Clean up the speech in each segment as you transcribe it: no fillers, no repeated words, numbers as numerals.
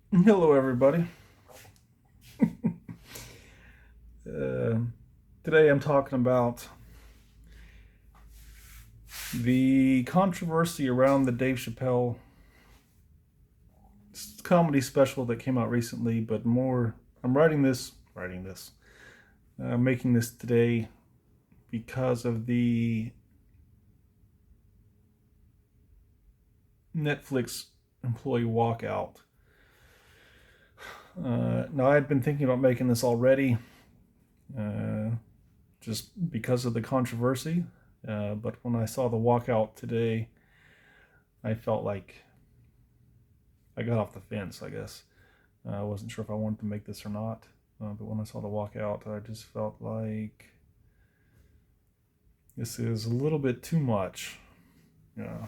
Hello, everybody. Uh, Today I'm talking about the controversy around the Dave Chappelle comedy special that came out recently, but more, I'm making this today because of the Netflix employee walkout. Now, I had been thinking about making this already, uh, just because of the controversy, but when I saw the walkout today, I felt like I got off the fence, I guess. I wasn't sure if I wanted to make this or not, but when I saw the walkout, I just felt like this is a little bit too much. Yeah.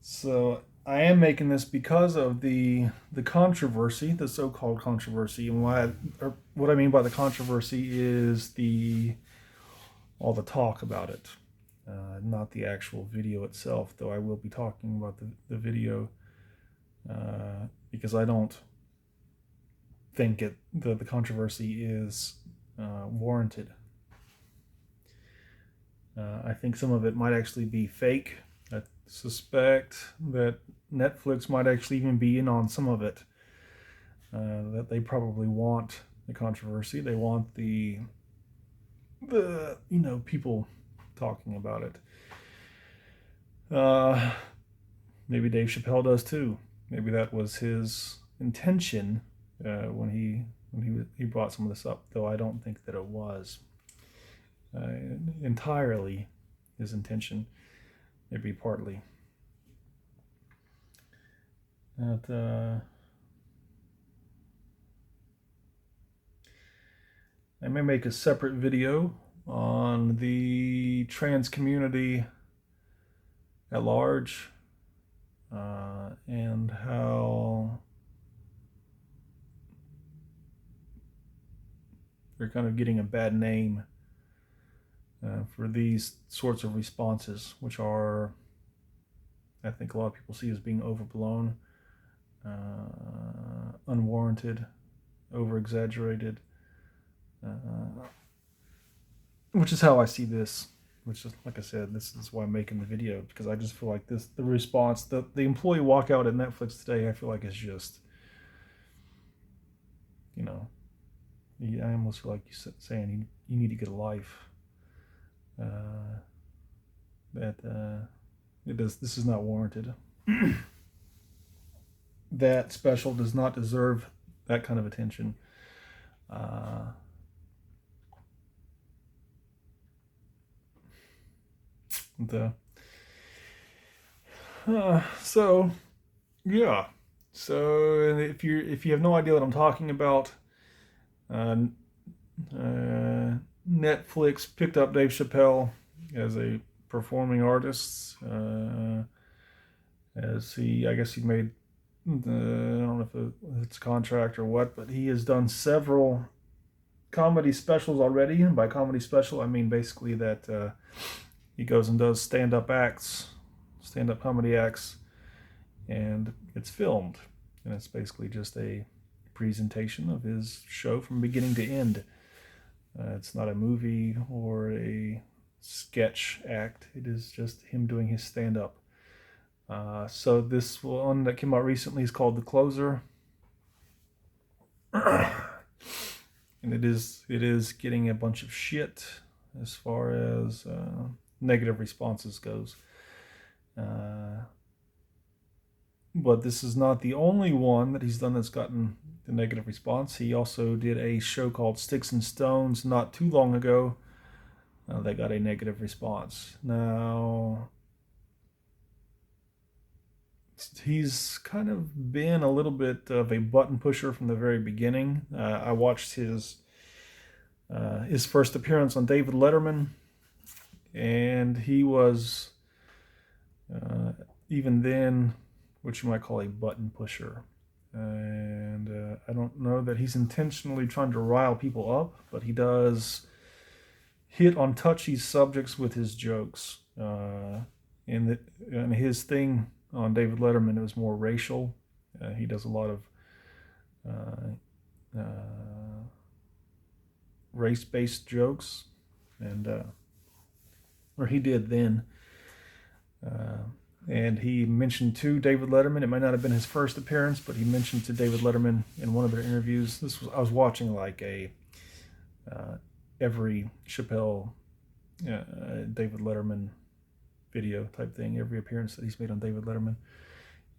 So I am making this because of the controversy, the so-called controversy, and or what I mean by the controversy is the all the talk about it, not the actual video itself. Though I will be talking about the video because I don't think the controversy is warranted. I think some of it might actually be fake. I suspect that Netflix might actually even be in on some of it. That they probably want the controversy. They want the people talking about it. Maybe Dave Chappelle does too. Maybe that was his intention when he brought some of this up. Though I don't think that it was uh, entirely his intention. Maybe partly. But, I may make a separate video on the trans community at large and how they're kind of getting a bad name for these sorts of responses, which are, I think, a lot of people see as being overblown, unwarranted, over exaggerated, which is how I see this. Which is, like I said, this is why I'm making the video, because I just feel like the response, the employee walkout at Netflix today, I feel like it's just, you know, I almost feel like you saying you need to get a life. That it does. This is not warranted. That special does not deserve that kind of attention. Uh, the so yeah. So if you have no idea what I'm talking about, uh, Netflix picked up Dave Chappelle as a performing artist. As I guess he made, I don't know if it's a contract or what, but he has done several comedy specials already. And by comedy special, I mean basically that he goes and does stand up comedy acts, and it's filmed. And it's basically just a presentation of his show from beginning to end. It's not a movie or a sketch act, it is just him doing his stand up. So this one that came out recently is called The Closer. And it is getting a bunch of shit as far as negative responses goes. But this is not the only one that he's done that's gotten the negative response. He also did a show called Sticks and Stones not too long ago that got a negative response. Now, he's kind of been a little bit of a button pusher from the very beginning. I watched his first appearance on David Letterman, and he was even then what you might call a button pusher. And I don't know that he's intentionally trying to rile people up, but he does hit on touchy subjects with his jokes. And his thing on David Letterman, it was more racial. He does a lot of uh, race-based jokes, and or he did then. Uh, and he mentioned to David Letterman. It might not have been his first appearance, but he mentioned to David Letterman in one of their interviews. I was watching like a every Chappelle, David Letterman video type thing. Every appearance that he's made on David Letterman.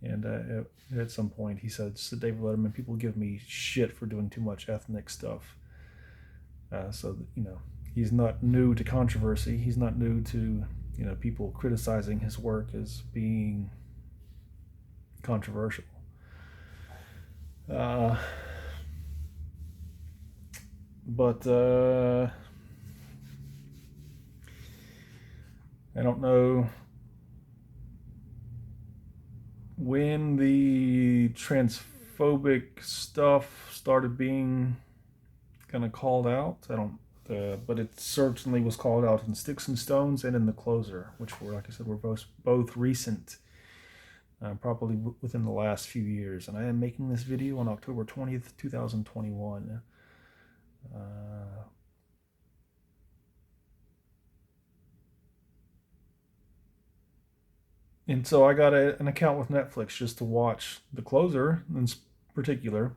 And at some point he said to David Letterman, people give me shit for doing too much ethnic stuff. So, he's not new to controversy. He's not new to, people criticizing his work as being controversial. But I don't know when the transphobic stuff started being kind of called out. But it certainly was called out in Sticks and Stones and in The Closer, which were, like I said, were both recent, probably within the last few years. And I am making this video on October 20th, 2021. And so I got an account with Netflix just to watch The Closer in particular,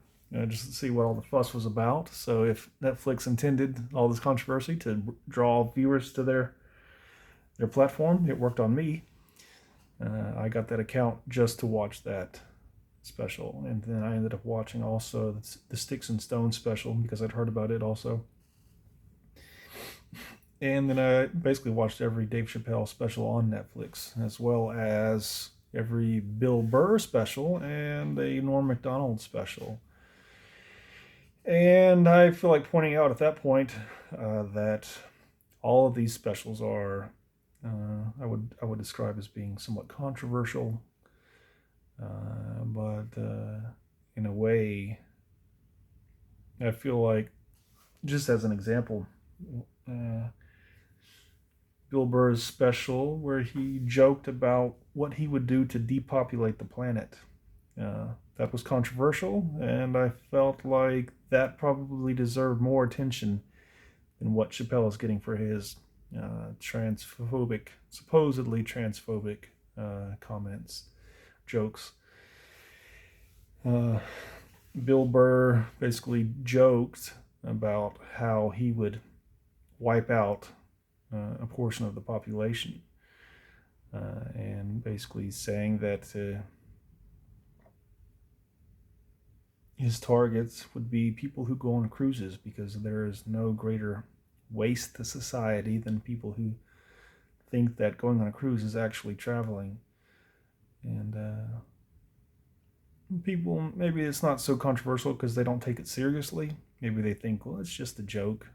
just to see what all the fuss was about. So if Netflix intended all this controversy to draw viewers to their platform, it worked on me. I got that account just to watch that special, and then I ended up watching also the Sticks and Stones special because I'd heard about it also. And then I basically watched every Dave Chappelle special on Netflix, as well as every Bill Burr special and a Norm Macdonald special. And I feel like pointing out at that point that all of these specials are, I would describe as being somewhat controversial, but in a way, I feel like, just as an example, Bill Burr's special where he joked about what he would do to depopulate the planet. That was controversial, and I felt like that probably deserved more attention than what Chappelle is getting for his supposedly transphobic comments, jokes. Bill Burr basically joked about how he would wipe out a portion of the population, and basically saying that his targets would be people who go on cruises, because there is no greater waste to society than people who think that going on a cruise is actually traveling. And people, maybe it's not so controversial because they don't take it seriously. Maybe they think, well, it's just a joke.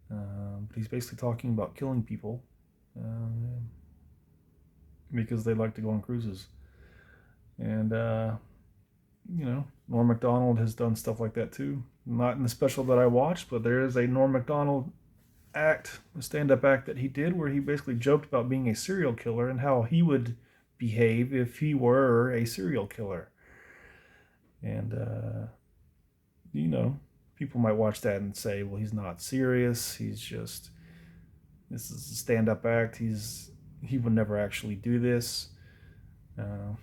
But he's basically talking about killing people because they like to go on cruises. And, Norm Macdonald has done stuff like that too. Not in the special that I watched, but there is a Norm Macdonald act, a stand-up act that he did where he basically joked about being a serial killer and how he would behave if he were a serial killer. And, people might watch that and say, well, he's not serious. This is a stand-up act. He would never actually do this. But,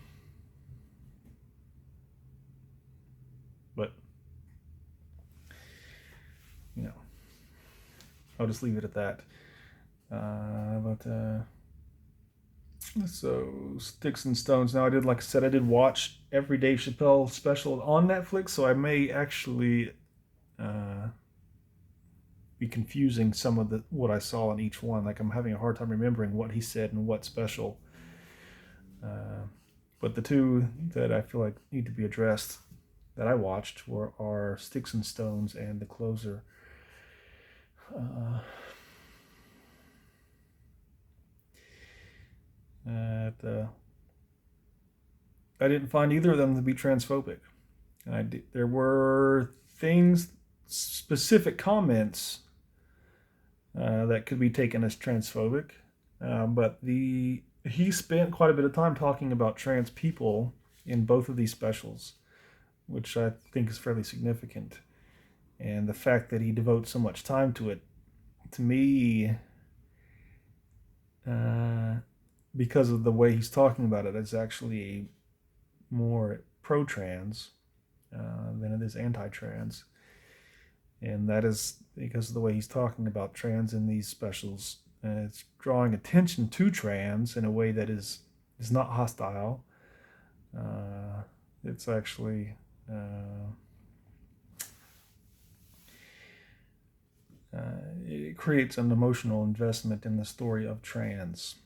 I'll just leave it at that. So Sticks and Stones. Now like I said, I did watch every Dave Chappelle special on Netflix, so I may actually be confusing some of what I saw in each one. Like I'm having a hard time remembering what he said in what special. But the two that I feel like need to be addressed that I watched are Sticks and Stones and The Closer. I didn't find either of them to be transphobic. There were specific comments that could be taken as transphobic, but he spent quite a bit of time talking about trans people in both of these specials, which I think is fairly significant. And the fact that he devotes so much time to it, to me, because of the way he's talking about it, is actually more pro-trans than it is anti-trans. And that is because of the way he's talking about trans in these specials. And it's drawing attention to trans in a way that is not hostile. It's actually it creates an emotional investment in the story of trans,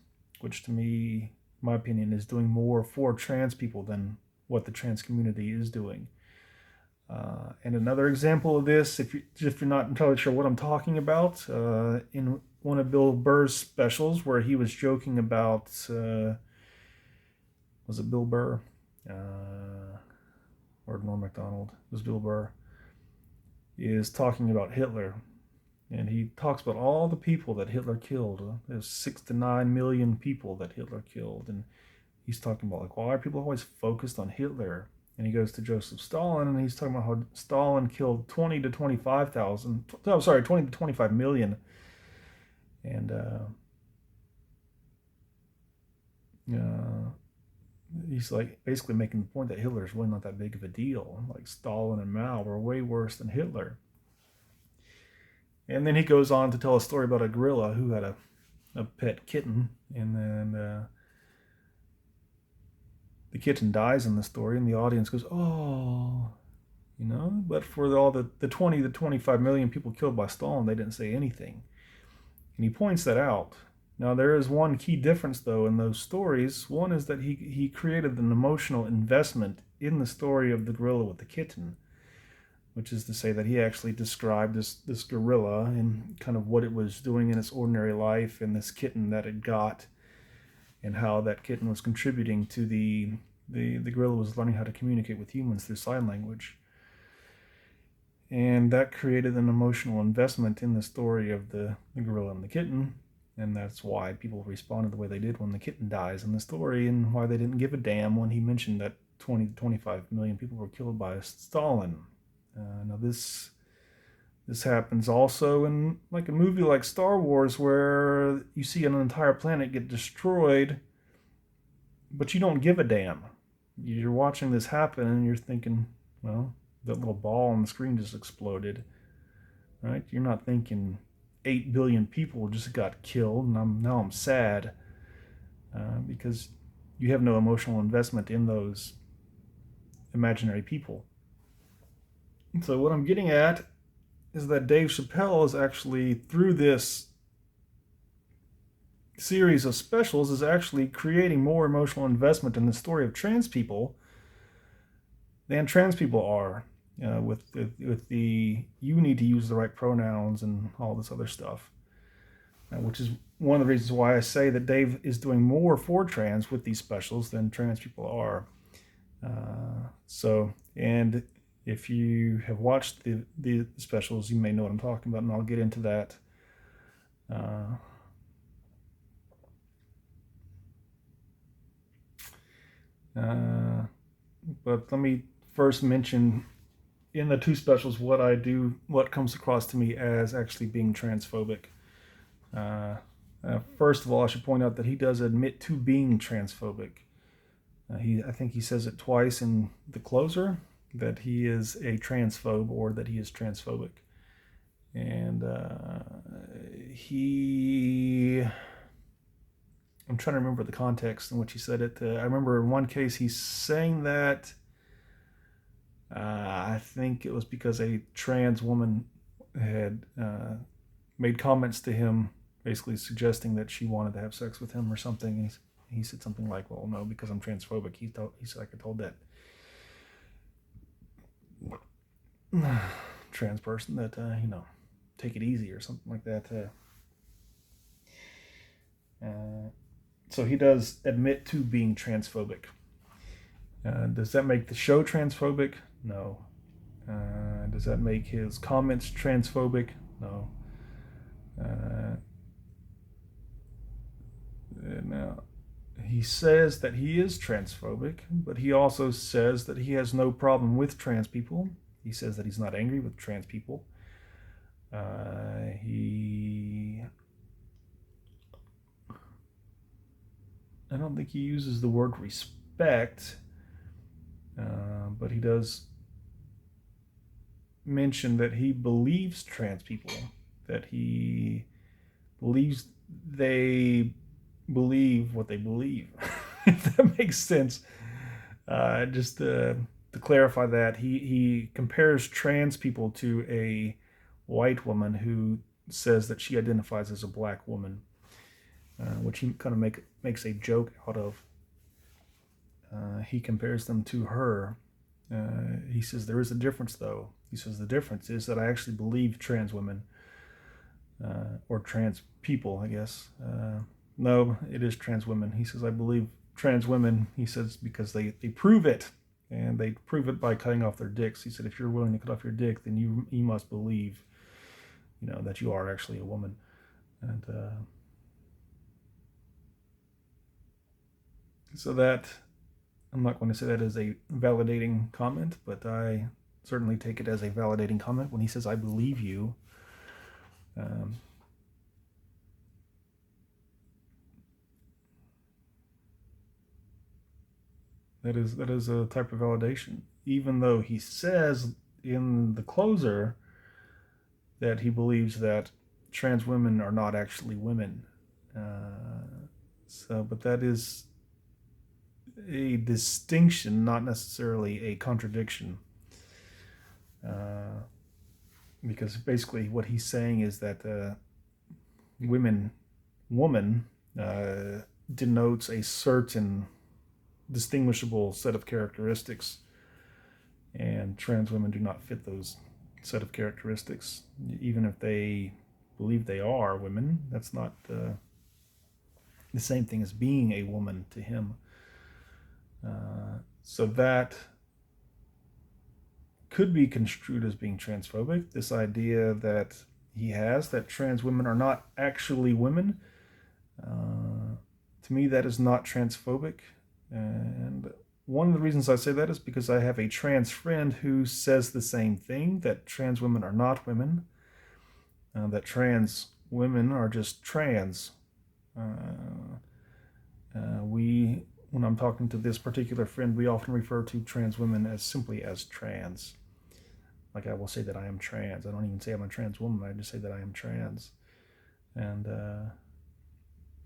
which to me, in my opinion, is doing more for trans people than what the trans community is doing. And another example of this, if you're not entirely sure what I'm talking about, in one of Bill Burr's specials where he was joking about, was it Bill Burr? Or Norm Macdonald? It was Bill Burr. He is talking about Hitler. And he talks about all the people that Hitler killed. There's 6 to 9 million people that Hitler killed. And he's talking about, like, why are people always focused on Hitler? And he goes to Joseph Stalin, and he's talking about how Stalin killed 20 to 25 million. And he's like basically making the point that Hitler's really not that big of a deal. Like Stalin and Mao were way worse than Hitler. And then he goes on to tell a story about a gorilla who had a pet kitten, and then the kitten dies in the story, and the audience goes, oh, but for all the 20 to 25 million people killed by Stalin, they didn't say anything. And he points that out. Now, there is one key difference, though, in those stories. One is that he created an emotional investment in the story of the gorilla with the kitten, which is to say that he actually described this gorilla and kind of what it was doing in its ordinary life, and this kitten that it got, and how that kitten was contributing to the gorilla was learning how to communicate with humans through sign language. And that created an emotional investment in the story of the gorilla and the kitten, and that's why people responded the way they did when the kitten dies in the story, and why they didn't give a damn when he mentioned that 20 to 25 million people were killed by Stalin. Now this happens also in like a movie like Star Wars, where you see an entire planet get destroyed, but you don't give a damn. You're watching this happen and you're thinking, well, that little ball on the screen just exploded, right? You're not thinking 8 billion people just got killed and now I'm sad, because you have no emotional investment in those imaginary people. So what I'm getting at is that Dave Chappelle is actually, through this series of specials, is actually creating more emotional investment in the story of trans people than trans people are, with the you need to use the right pronouns and all this other stuff, which is one of the reasons why I say that Dave is doing more for trans with these specials than trans people are. And if you have watched the specials, you may know what I'm talking about, and I'll get into that. But let me first mention in the two specials what comes across to me as actually being transphobic. First of all, I should point out that he does admit to being transphobic. I think he says it twice in the closer, that he is a transphobe or that he is transphobic. And I'm trying to remember the context in which he said it. I remember in one case he's saying that I think it was because a trans woman had made comments to him basically suggesting that she wanted to have sex with him or something. And he said something like, well, no, because I'm transphobic. He said, I told that trans person that, take it easy or something like that. So he does admit to being transphobic. Does that make the show transphobic? No. Does that make his comments transphobic? No. Now, he says that he is transphobic, but he also says that he has no problem with trans people. He says that he's not angry with trans people. He I don't think he uses the word respect, but he does mention that he believes trans people, that he believes they believe what they believe. If that makes sense. Just to clarify that, he compares trans people to a white woman who says that she identifies as a black woman, which he kind of makes a joke out of. He compares them to her. He says there is a difference, though. He says the difference is that I actually believe trans women, or trans people, I guess. No, it is trans women. He says I believe trans women. He says because they prove it, and they prove it by cutting off their dicks. He said if you're willing to cut off your dick, then you must believe, that you are actually a woman. And so that, I'm not going to say that is a validating comment, but I certainly take it as a validating comment when he says, I believe you. That is a type of validation, even though he says in the closer that he believes that trans women are not actually women. But that is a distinction, not necessarily a contradiction. Because basically what he's saying is that woman denotes a certain distinguishable set of characteristics, and trans women do not fit those set of characteristics. Even if they believe they are women, that's not the same thing as being a woman to him. So that could be construed as being transphobic. This idea that he has, that trans women are not actually women, to me that is not transphobic. And one of the reasons I say that is because I have a trans friend who says the same thing, that trans women are not women, that trans women are just trans. When I'm talking to this particular friend, we often refer to trans women as simply as trans. Like I will say that I am trans. I don't even say I'm a trans woman. I just say that I am trans. And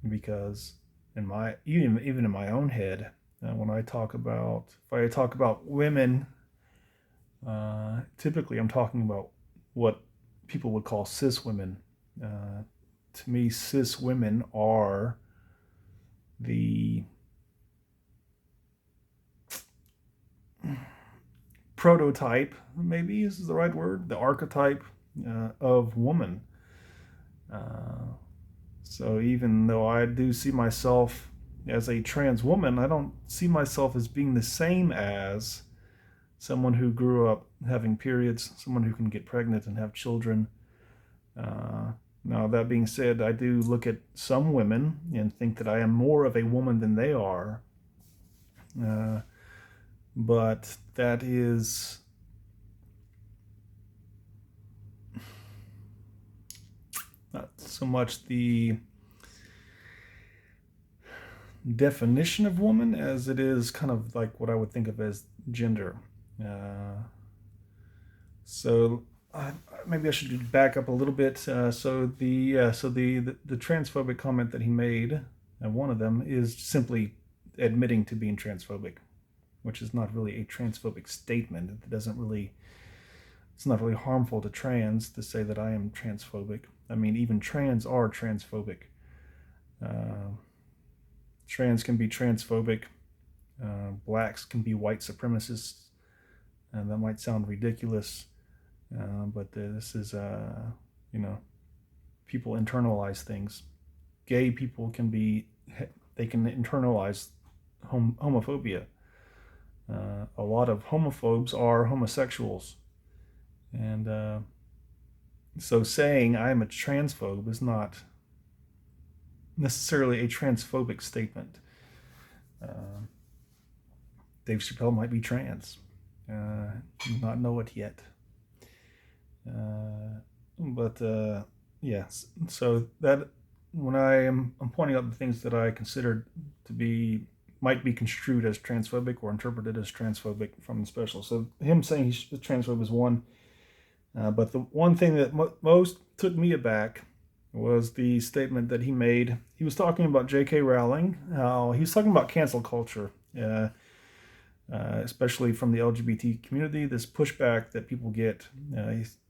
because even in my own head, when I talk about, if I talk about women, typically I'm talking about what people would call cis women. To me, cis women are the prototype, maybe is the right word, the archetype of woman. So even though I do see myself as a trans woman, I don't see myself as being the same as someone who grew up having periods, someone who can get pregnant and have children. Now, that being said, I do look at some women and think that I am more of a woman than they are. But that is not so much the definition of woman as it is kind of like what I would think of as gender. So maybe I should back up a little bit. So the transphobic comment that he made, one of them, is simply admitting to being transphobic, which is not really a transphobic statement. It's not really harmful to trans to say that I am transphobic. I mean, even trans are transphobic. Trans can be transphobic. Blacks can be white supremacists. And that might sound ridiculous, but this is, people internalize things. Gay people can internalize homophobia. A lot of homophobes are homosexuals. And so saying I'm a transphobe is not necessarily a transphobic statement. Uh, Dave Chappelle might be trans. Not know it yet. But yes, so that when I'm pointing out the things that I considered to be might be construed as transphobic or interpreted as transphobic from the special. So him saying he's transphobic is one, but the one thing that most took me aback was the statement that he made. He was talking about J.K. Rowling, how he's talking about cancel culture. Especially from the LGBT community, this pushback that people get.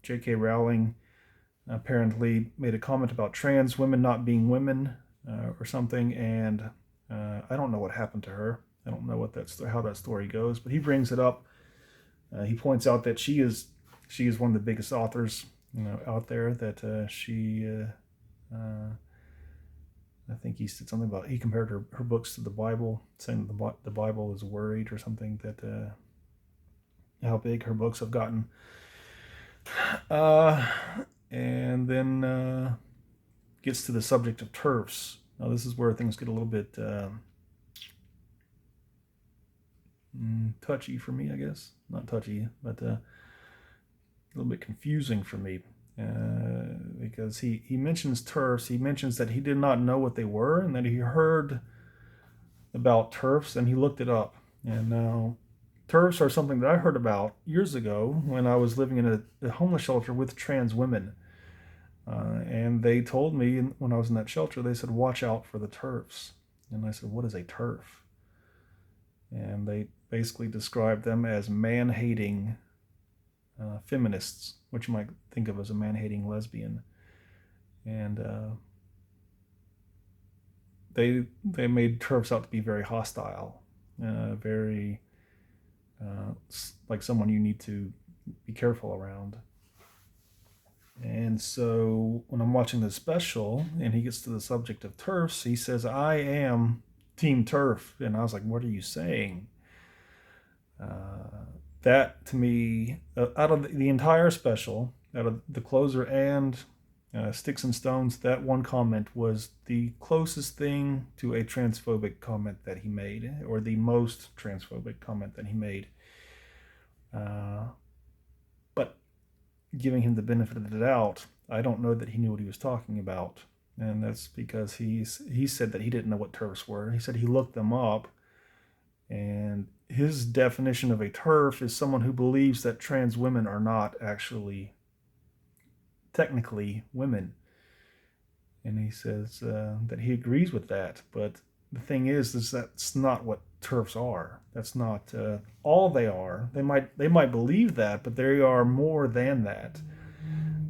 J.K. Rowling apparently made a comment about trans women not being women or something, and I don't know what happened to her. I don't know how that story goes, but he brings it up. He points out that she is one of the biggest authors out there. That I think he said something about he compared her books to the Bible, saying that the Bible is worried or something that how big her books have gotten. And then gets to the subject of TERFs. Now this is where things get a little bit touchy for me, I guess. Not touchy, but a little bit confusing for me. Because he mentions TERFs. He mentions that he did not know what they were and that he heard about TERFs and he looked it up. And now TERFs are something that I heard about years ago when I was living in a homeless shelter with trans women. And they told me when I was in that shelter, they said, watch out for the TERFs. And I said, what is a TERF? And they basically described them as man-hating feminists, which you might think of as a man-hating lesbian. And they made TERFs out to be very hostile, very like someone you need to be careful around. And so when I'm watching the special and he gets to the subject of TERFs, he says, I am Team TERF. And I was like, what are you saying? That to me, out of the entire special, out of the closer and Sticks and Stones, that one comment was the closest thing to a transphobic comment that he made, or the most transphobic comment that he made. But giving him the benefit of the doubt, I don't know that he knew what he was talking about. And that's because he said that he didn't know what TERFs were. He said he looked them up, and his definition of a TERF is someone who believes that trans women are not actually technically women. And he says that he agrees with that. But the thing is that's not what TERFs are. That's not all they are. They might believe that, but they are more than that.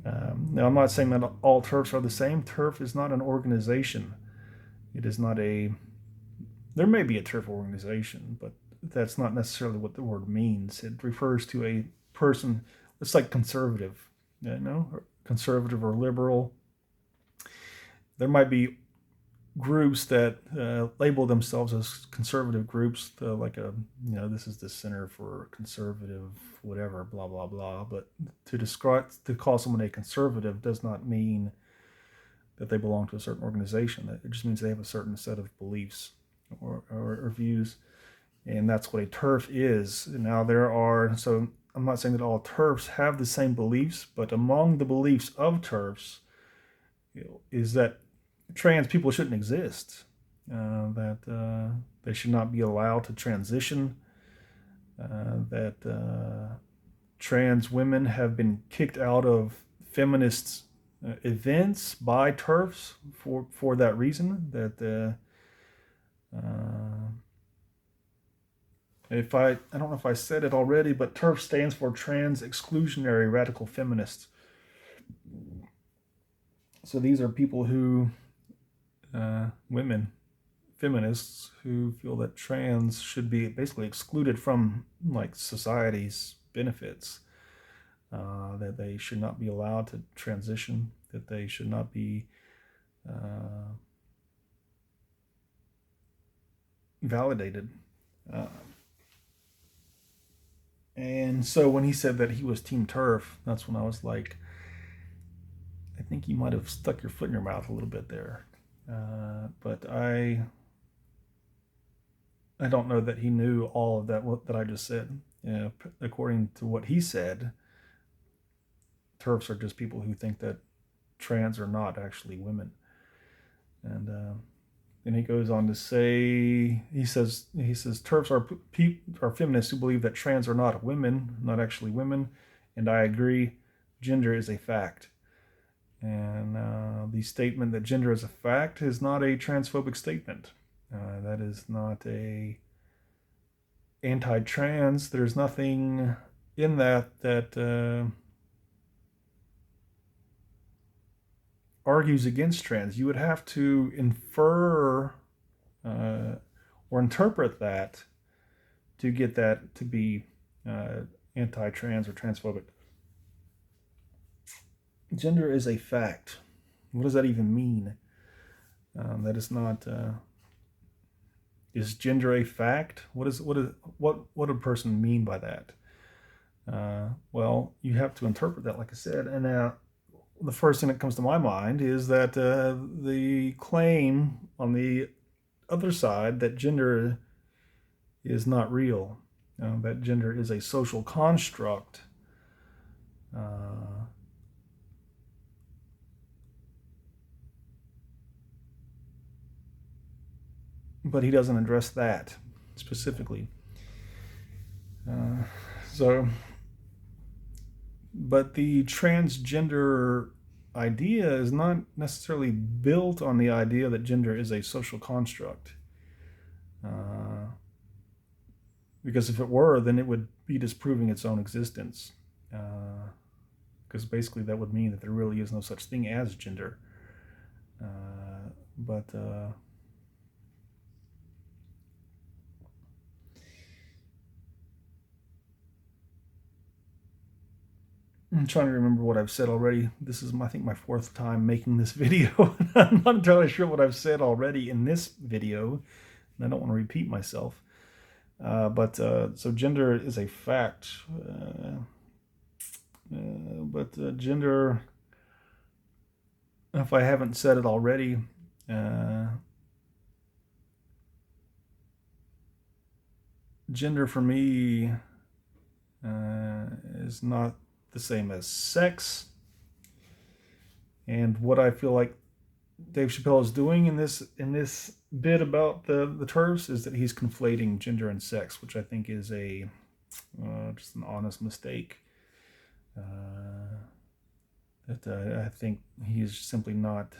Now, I'm not saying that all TERFs are the same. TERF is not an organization. It is not a... There may be a TERF organization, but that's not necessarily what the word means. It refers to a person. It's like conservative, conservative or liberal. There might be groups that label themselves as conservative groups, this is the Center for Conservative whatever, blah blah blah. But to call someone a conservative does not mean that they belong to a certain organization. It just means they have a certain set of beliefs or views, and that's what a TERF is. Now so I'm not saying that all TERFs have the same beliefs, but among the beliefs of TERFs is that trans people shouldn't exist, that they should not be allowed to transition, that trans women have been kicked out of feminist events by TERFs for that reason. That I don't know if I said it already, but TERF stands for Trans Exclusionary Radical Feminists. So these are people who women, feminists, who feel that trans should be basically excluded from society's benefits, that they should not be allowed to transition, that they should not be validated. And so when he said that he was Team TERF, that's when I was like, I think you might have stuck your foot in your mouth a little bit there. But I don't know that he knew all of that I just said. According to what he said, TERFs are just people who think that trans are not actually women. And then he goes on to say, he says TERFs are feminists who believe that trans are not women, not actually women, and I agree. Gender is a fact. And the statement that gender is a fact is not a transphobic statement. That is not a anti-trans. There's nothing in that argues against trans. You would have to infer or interpret that to get that to be anti-trans or transphobic. Gender is a fact. What does that even mean? That is not. Is gender a fact? What would a person mean by that? Well, you have to interpret that, like I said, and the first thing that comes to my mind is that the claim on the other side that gender is not real, that gender is a social construct. But he doesn't address that specifically. But the transgender idea is not necessarily built on the idea that gender is a social construct. Because if it were, then it would be disproving its own existence. Because basically that would mean that there really is no such thing as gender. But I'm trying to remember what I've said already. This is, I think, my fourth time making this video. I'm not entirely sure what I've said already in this video, and I don't want to repeat myself. So gender is a fact. But gender, if I haven't said it already, gender for me is not the same as sex. And what I feel like Dave Chappelle is doing in this bit about the TERFs is that he's conflating gender and sex, which I think is a just an honest mistake. That I think he's simply not,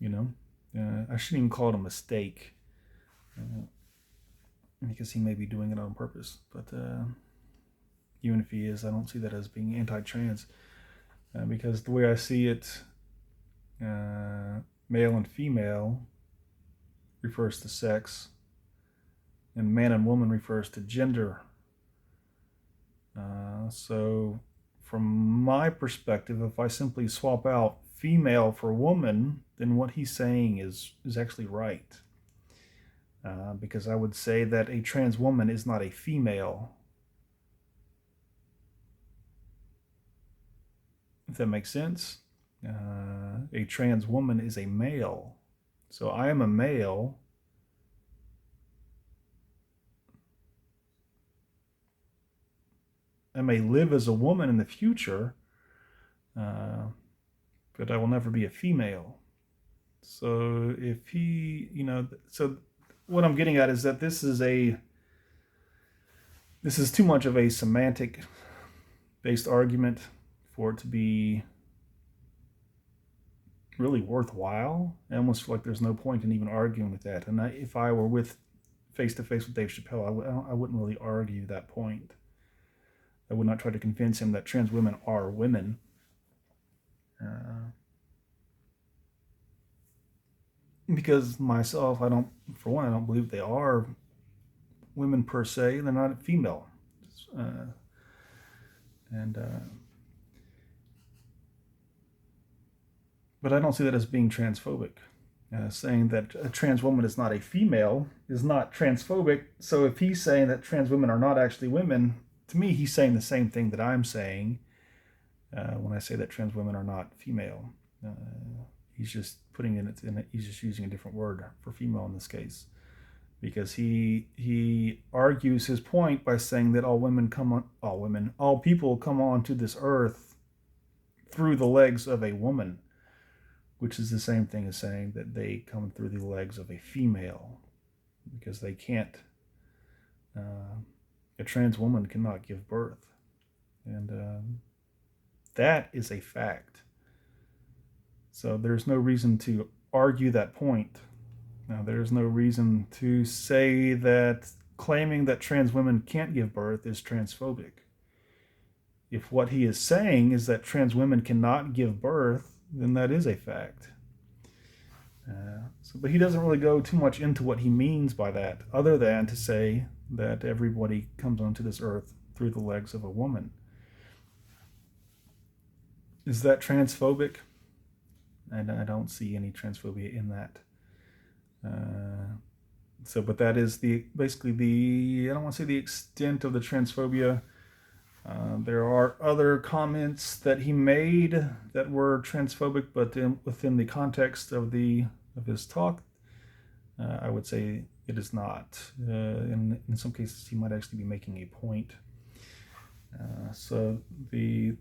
I shouldn't even call it a mistake, because he may be doing it on purpose. But even if he is, I don't see that as being anti-trans, because the way I see it, male and female refers to sex, and man and woman refers to gender. So from my perspective, if I simply swap out female for woman, then what he's saying is actually right. Because I would say that a trans woman is not a female. If that makes sense. A trans woman is a male. So I am a male. I may live as a woman in the future, but I will never be a female. So if he, so what I'm getting at is that this is too much of a semantic based argument for it to be really worthwhile. I almost feel like there's no point in even arguing with that. And if I were face to face with Dave Chappelle, I wouldn't really argue that point. I would not try to convince him that trans women are women. Because myself, I don't believe they are women per se. They're not female. But I don't see that as being transphobic. Saying that a trans woman is not a female is not transphobic. So if he's saying that trans women are not actually women, to me, he's saying the same thing that I'm saying when I say that trans women are not female. He's just putting he's just using a different word for female in this case, because he argues his point by saying that all people come onto this earth through the legs of a woman, which is the same thing as saying that they come through the legs of a female, because they can't. A trans woman cannot give birth, and that is a fact. So there's no reason to argue that point. Now, there's no reason to say that claiming that trans women can't give birth is transphobic. If what he is saying is that trans women cannot give birth, then that is a fact. But he doesn't really go too much into what he means by that, other than to say that everybody comes onto this earth through the legs of a woman. Is that transphobic? And I don't see any transphobia in that. But that is basically I don't want to say the extent of the transphobia. There are other comments that he made that were transphobic, but within the context of his talk, I would say it is not. In some cases, he might actually be making a point. So the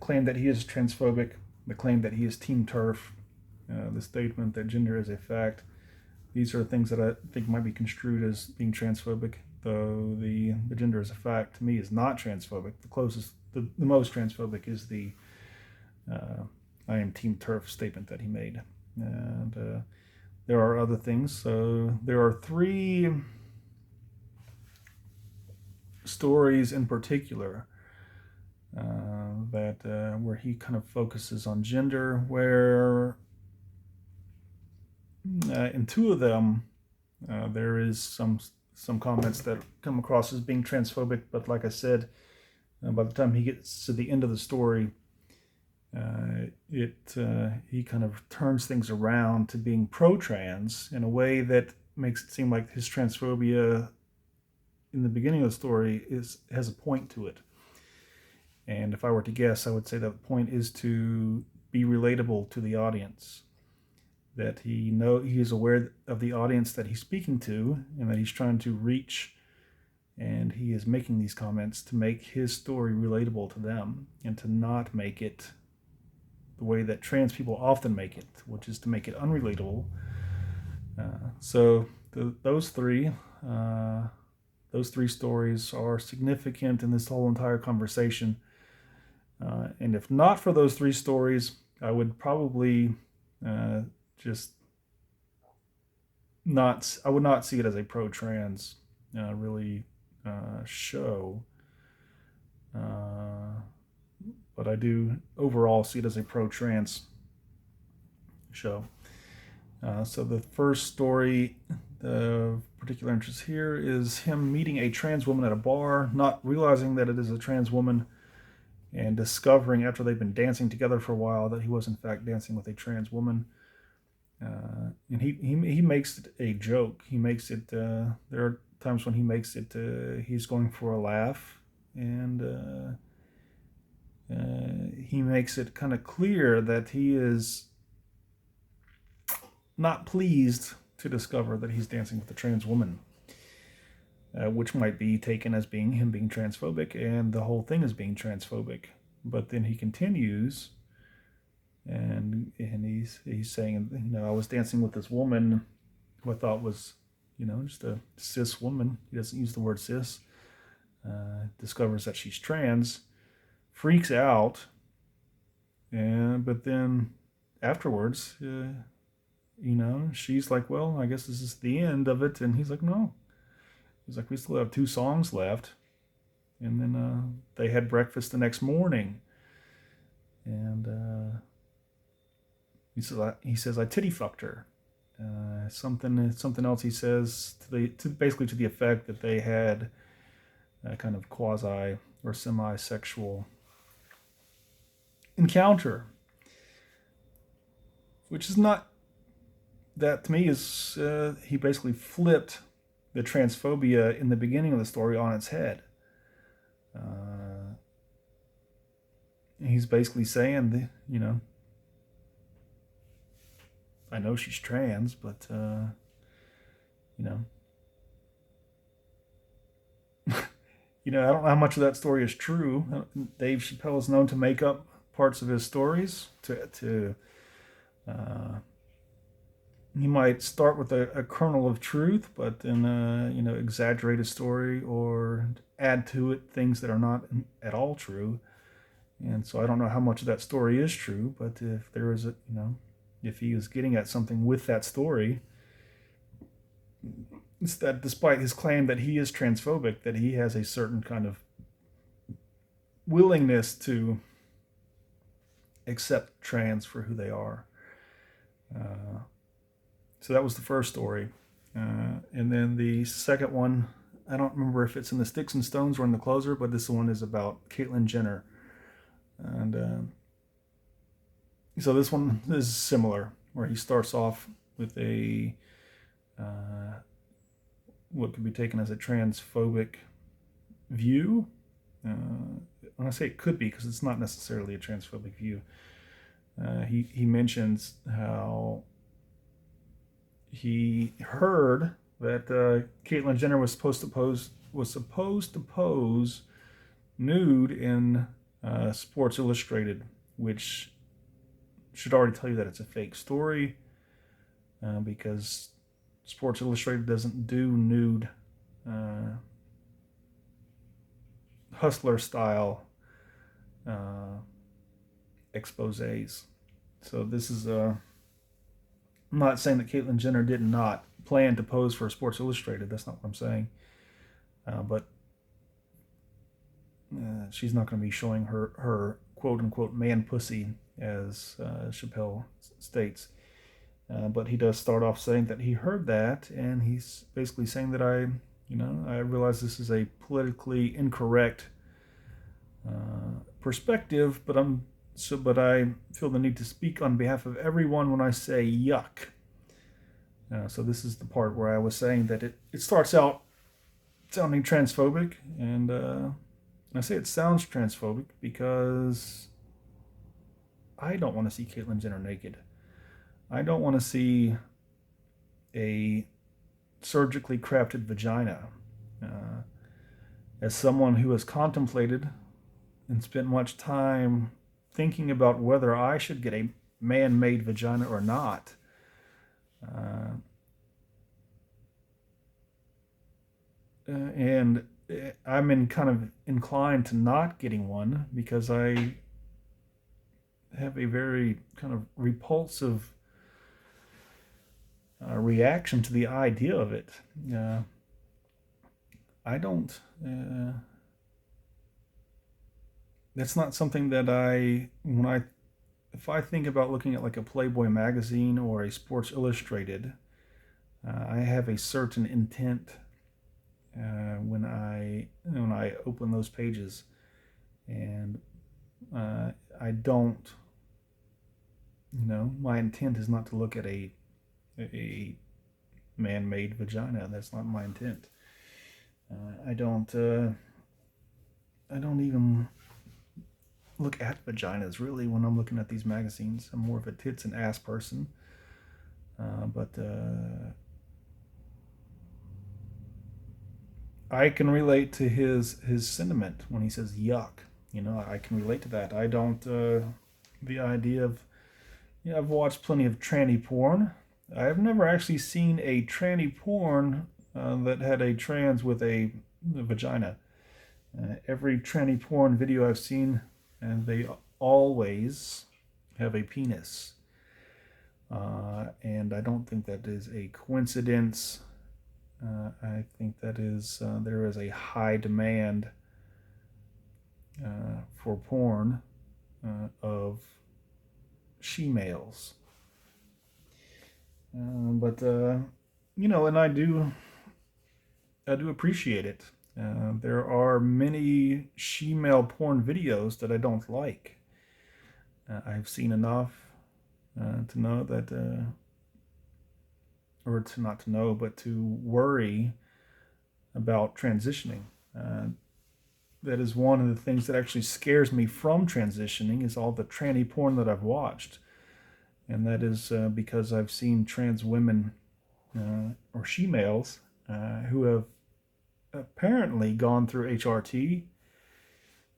claim that he is transphobic, the claim that he is Team TERF, the statement that gender is a fact, these are things that I think might be construed as being transphobic, though the gender is a fact to me is not transphobic. The most transphobic is the I am Team TERF statement that he made. And there are other things. So there are 3 stories in particular where he kind of focuses on gender, where in 2 of them there is some comments that come across as being transphobic, but like I said, by the time he gets to the end of the story, he kind of turns things around to being pro-trans in a way that makes it seem like his transphobia in the beginning of the story has a point to it. And if I were to guess, I would say that the point is to be relatable to the audience, that he is aware of the audience that he's speaking to and that he's trying to reach, and he is making these comments to make his story relatable to them and to not make it the way that trans people often make it, which is to make it unrelatable. Those three stories are significant in this whole entire conversation. And if not for those 3 stories, I would probably just not. I would not see it as a pro-trans show. But I do overall see it as a pro-trans show. So the first story, the particular interest here, is him meeting a trans woman at a bar, not realizing that it is a trans woman, and discovering after they've been dancing together for a while that he was in fact dancing with a trans woman. And he makes it a joke. He makes it. There are times when he makes it. He's going for a laugh, and he makes it kind of clear that he is not pleased to discover that he's dancing with a trans woman, which might be taken as being him being transphobic, and the whole thing is being transphobic. But then he continues, and he's saying, I was dancing with this woman who I thought was, just a cis woman. He doesn't use the word cis. Discovers that she's trans, freaks out, but then afterwards, she's like, well, I guess this is the end of it. And he's like, no. He's like, we still have 2 songs left. And then they had breakfast the next morning. And he says, I titty fucked her. Something else he says basically to the effect that they had a kind of quasi or semi-sexual encounter, which is not. That to me is he basically flipped the transphobia in the beginning of the story on its head. He's basically saying I know she's trans, but you know, I don't know how much of that story is true. Dave Chappelle is known to make up parts of his stories. To He might start with a kernel of truth, but then exaggerate a story or add to it things that are not at all true. And so I don't know how much of that story is true, but if there is if he is getting at something with that story, it's that despite his claim that he is transphobic, that he has a certain kind of willingness to accept trans for who they are. So that was the first story. And then the second one, I don't remember if it's in the Sticks and Stones or in the closer, but this one is about Caitlyn Jenner. And so this one is similar, where he starts off with a what could be taken as a transphobic view. When I say it could be, because it's not necessarily a transphobic view. He mentions how he heard that Caitlyn Jenner was supposed to pose nude in Sports Illustrated, which should already tell you that it's a fake story, because Sports Illustrated doesn't do nude hustler style exposés. So this is I'm not saying that Caitlyn Jenner did not plan to pose for Sports Illustrated. That's not what I'm saying. But she's not going to be showing her quote unquote man pussy, as Chappelle states. But he does start off saying that he heard that, and he's basically saying that I realize this is a politically incorrect perspective, but I feel the need to speak on behalf of everyone when I say yuck. So this is the part where I was saying that it starts out sounding transphobic, and I say it sounds transphobic because I don't want to see Caitlyn Jenner naked. I don't want to see a surgically crafted vagina. As someone who has contemplated and spent much time thinking about whether I should get a man-made vagina or not, and I'm kind of inclined to not getting one because I have a very kind of repulsive reaction to the idea of it. I don't. That's not something that if I think about looking at like a Playboy magazine or a Sports Illustrated, I have a certain intent when I open those pages, and I don't. My intent is not to look at a man-made vagina. That's not my intent. I don't even look at vaginas really when I'm looking at these magazines. I'm more of a tits and ass person. But I can relate to his sentiment when he says yuck. I can relate to that. I don't the idea of I've watched plenty of tranny porn. I've never actually seen a tranny porn that had a trans with a vagina. Every tranny porn video I've seen, and they always have a penis. And I don't think that is a coincidence. I think that is there is a high demand for porn of she-males. But and I do appreciate it. There are many she-male porn videos that I don't like. I've seen enough to know that, or to not to know, but to worry about transitioning. That is one of the things that actually scares me from transitioning, is all the tranny porn that I've watched. and that is because I've seen trans women or she-males who have apparently gone through HRT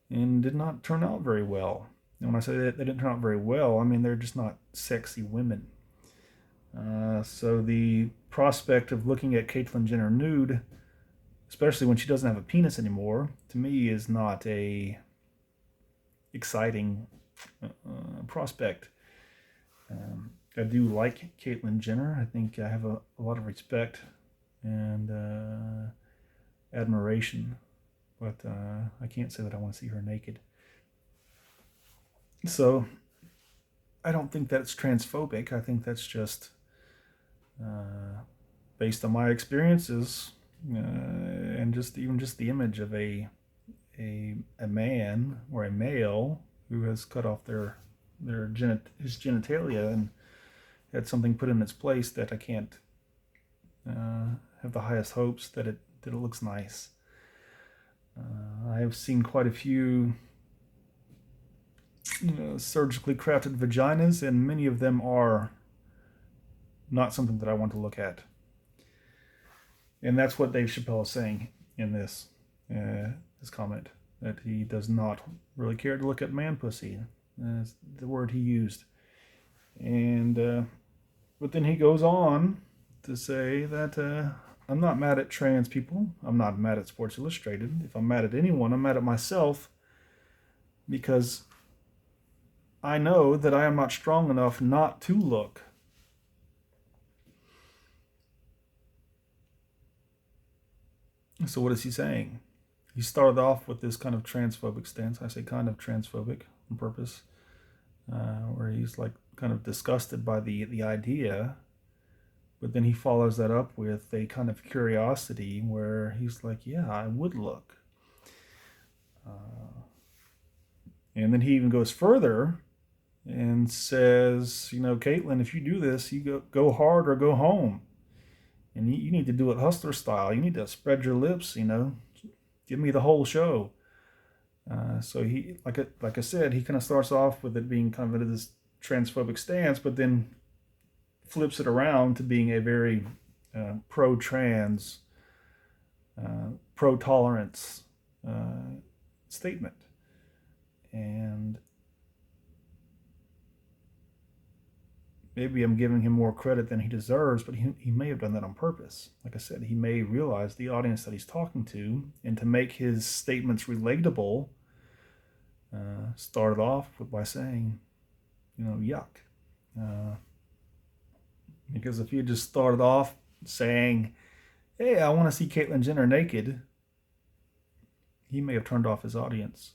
and did not turn out very well. And when I say that they didn't turn out very well, I mean they're just not sexy women. So the prospect of looking at Caitlyn Jenner nude, especially when she doesn't have a penis anymore, to me is not a exciting prospect. I do like Caitlyn Jenner. I think I have a lot of respect and admiration, but I can't say that I want to see her naked. So I don't think that it's transphobic. I think that's just based on my experiences and just the image of a man or a male who has cut off his genitalia and had something put in its place that I can't have the highest hopes that it looks nice. I have seen quite a few surgically crafted vaginas, and many of them are not something that I want to look at. And that's what Dave Chappelle is saying in this comment, that he does not really care to look at man pussy. That's the word he used. And but then he goes on to say that I'm not mad at trans people. I'm not mad at Sports Illustrated. If I'm mad at anyone, I'm mad at myself, because I know that I am not strong enough not to look. So what is he saying? He started off with this kind of transphobic stance. I say kind of transphobic on purpose, where he's like kind of disgusted by the idea, but then he follows that up with a kind of curiosity where he's like, yeah, I would look. And then he even goes further and says, Caitlyn, if you do this, you go hard or go home. And you need to do it hustler style. You need to spread your lips, give me the whole show. So he, like I said, he kind of starts off with it being kind of this transphobic stance, but then flips it around to being a very pro-trans, pro-tolerance statement. And maybe I'm giving him more credit than he deserves, but he may have done that on purpose. Like I said, he may realize the audience that he's talking to, and to make his statements relatable, started off by saying, yuck. Because if he had just started off saying, hey, I want to see Caitlyn Jenner naked, he may have turned off his audience.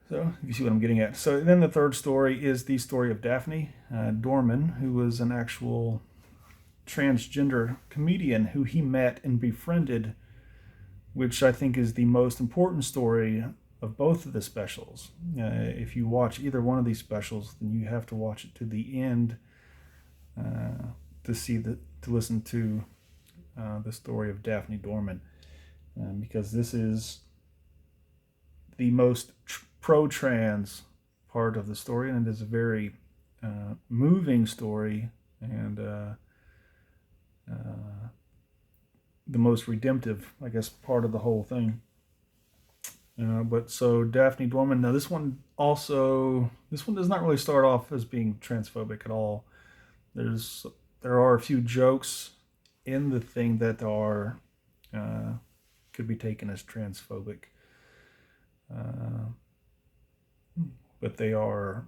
So, if you see what I'm getting at. So then the third story is the story of Daphne Dorman, who was an actual transgender comedian who he met and befriended, which I think is the most important story of both of the specials. If you watch either one of these specials, then you have to watch it to the end to listen to the story of Daphne Dorman, because this is the most pro-trans part of the story, and it is a very moving story, and the most redemptive, I guess, part of the whole thing. But so Daphne Dorman, now this one does not really start off as being transphobic at all. There are a few jokes in the thing that are could be taken as transphobic. But they are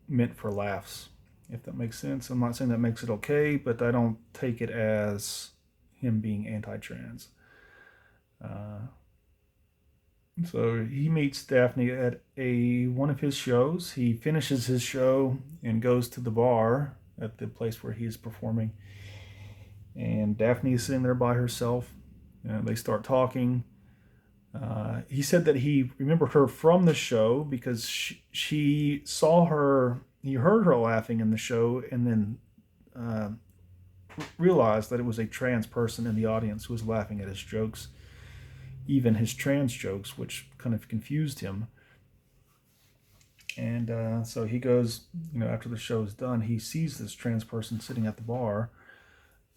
meant for laughs, if that makes sense. I'm not saying that makes it okay, but I don't take it as him being anti-trans. So he meets Daphne at one of his shows. He finishes his show and goes to the bar at the place where he's performing. And Daphne is sitting there by herself. They start talking. He said that he remembered her from the show because he heard her laughing in the show, and then realized that it was a trans person in the audience who was laughing at his jokes, even his trans jokes, which kind of confused him. And so he goes, after the show is done, he sees this trans person sitting at the bar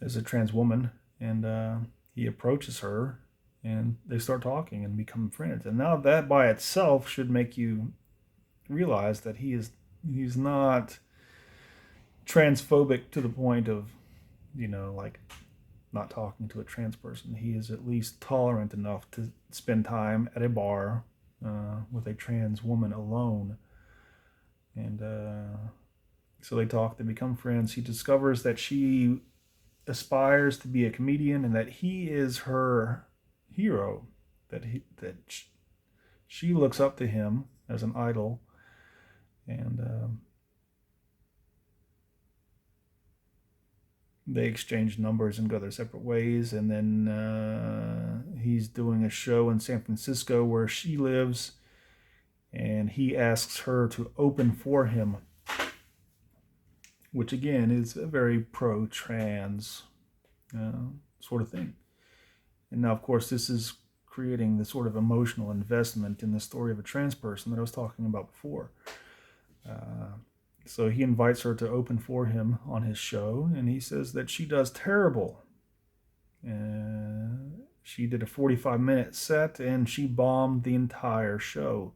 as a trans woman, and he approaches her, and they start talking and become friends. And now that by itself should make you realize that he's not transphobic to the point of, like not talking to a trans person. He is at least tolerant enough to spend time at a bar with a trans woman alone. And so they talk, they become friends. He discovers that she aspires to be a comedian and that he is her hero, that she looks up to him as an idol. And they exchange numbers and go their separate ways. And then he's doing a show in San Francisco where she lives, and he asks her to open for him, which again is a very pro-trans sort of thing. And now, of course, this is creating the sort of emotional investment in the story of a trans person that I was talking about before. So he invites her to open for him on his show, and he says that she does terrible. She did a 45-minute set, and she bombed the entire show.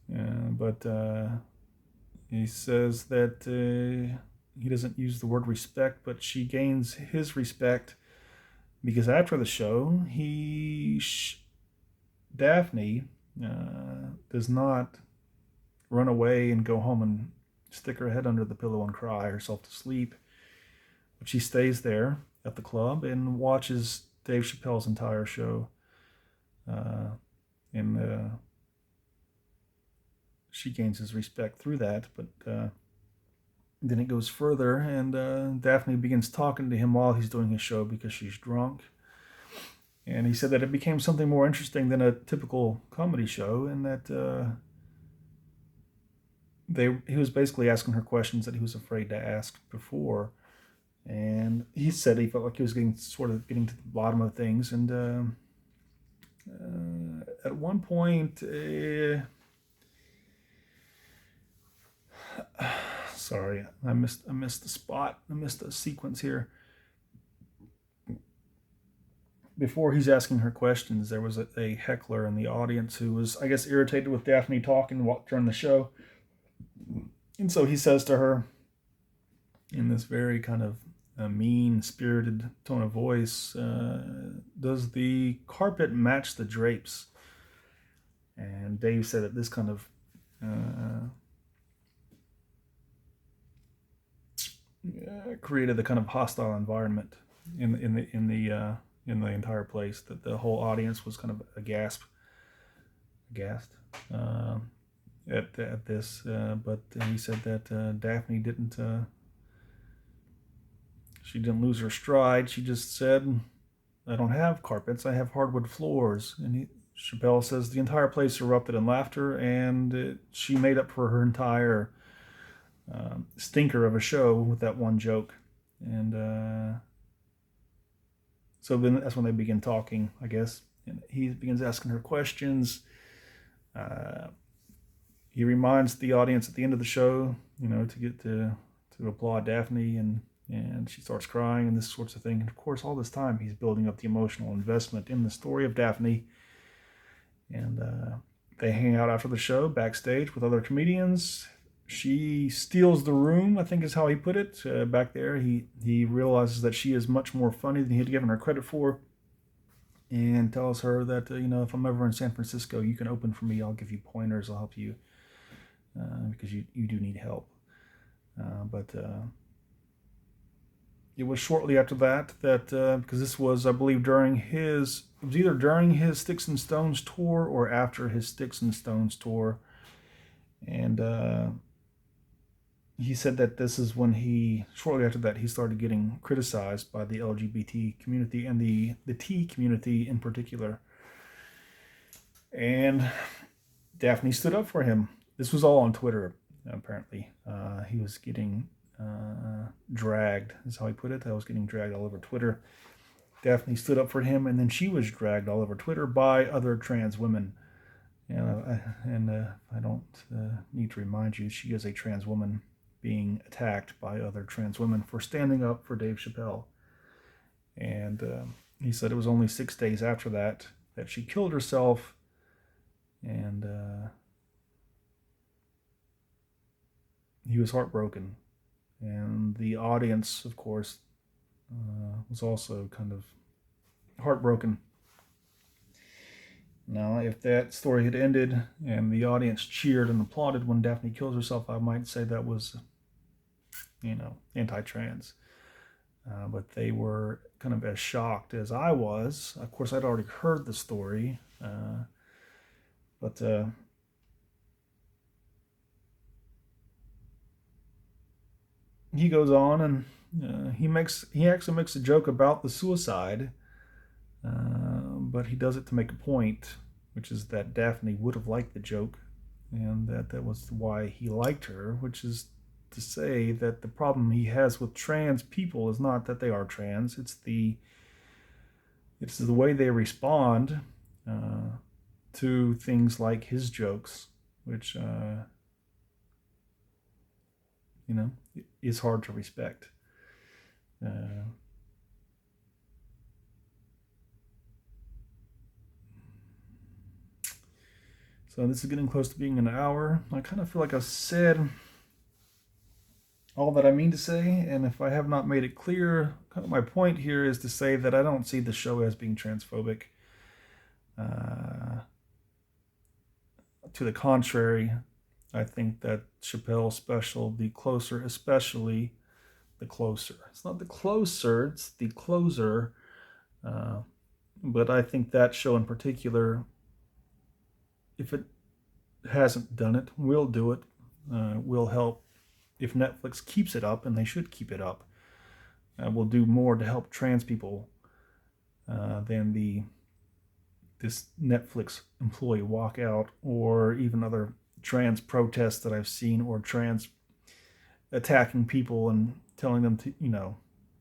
But he says that he doesn't use the word respect, but she gains his respect because after the show, Daphne does not run away and go home and stick her head under the pillow and cry herself to sleep. But she stays there at the club and watches Dave Chappelle's entire show. And she gains his respect through that. But then it goes further, and Daphne begins talking to him while he's doing his show because she's drunk. And he said that it became something more interesting than a typical comedy show, and that he was basically asking her questions that he was afraid to ask before. And he said he felt like he was getting to the bottom of things. And at one point, sorry, I missed the spot. I missed the sequence here. Before he's asking her questions, there was a heckler in the audience who was, I guess, irritated with Daphne talking during the show. And so he says to her, in this very kind of mean-spirited tone of voice, does the carpet match the drapes? And Dave said that this kind of created a kind of hostile environment in the entire place, that the whole audience was kind of aghast at this. But he said that Daphne didn't lose her stride. She just said, "I don't have carpets, I have hardwood floors." And Chappelle says the entire place erupted in laughter, and she made up for her entire stinker of a show with that one joke. And so then that's when they begin talking, I guess. And he begins asking her questions. He reminds the audience at the end of the show, to get to applaud Daphne, and she starts crying and this sorts of thing. And of course, all this time he's building up the emotional investment in the story of Daphne. And they hang out after the show backstage with other comedians. She steals the room, I think is how he put it. Back there, he realizes that she is much more funny than he had given her credit for, and tells her that, if I'm ever in San Francisco, you can open for me. I'll give you pointers. I'll help you because you do need help. But it was shortly after that because this was, I believe, either during his Sticks and Stones tour or after his Sticks and Stones tour. And he said that this is when shortly after that, he started getting criticized by the LGBT community and the T community in particular. And Daphne stood up for him. This was all on Twitter, apparently. He was getting dragged, is how he put it. I was getting dragged all over Twitter. Daphne stood up for him, and then she was dragged all over Twitter by other trans women. I don't need to remind you, she is a trans woman being attacked by other trans women for standing up for Dave Chappelle. And he said it was only 6 days after that that she killed herself. And he was heartbroken. And the audience, of course, was also kind of heartbroken. Now, if that story had ended and the audience cheered and applauded when Daphne kills herself, I might say that was, anti-trans. But they were kind of as shocked as I was. Of course, I'd already heard the story, but he goes on and he actually makes a joke about the suicide, but he does it to make a point, which is that Daphne would have liked the joke, and that was why he liked her, which is to say that the problem he has with trans people is not that they are trans, it's the way they respond to things like his jokes, which is hard to respect. So this is getting close to being an hour. I kind of feel like I've said all that I mean to say, and if I have not made it clear, kind of my point here is to say that I don't see the show as being transphobic. To the contrary, I think that Chappelle's special, The Closer, especially The Closer. It's not The Closer, it's The Closer. But I think that show in particular, if it hasn't done it, will do it. Will help. If Netflix keeps it up, and they should keep it up, will do more to help trans people than this Netflix employee walkout, or even other trans protests that I've seen, or trans attacking people and telling them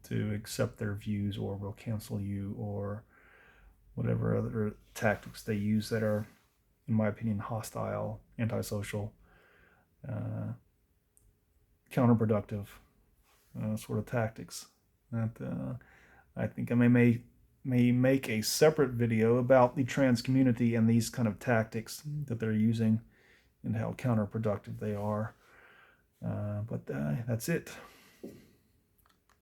to accept their views, or we'll cancel you, or whatever other tactics they use that are, in my opinion, hostile, antisocial, counterproductive sort of tactics. That I think I may make a separate video about the trans community and these kind of tactics that they're using and how counterproductive they are. But that's it.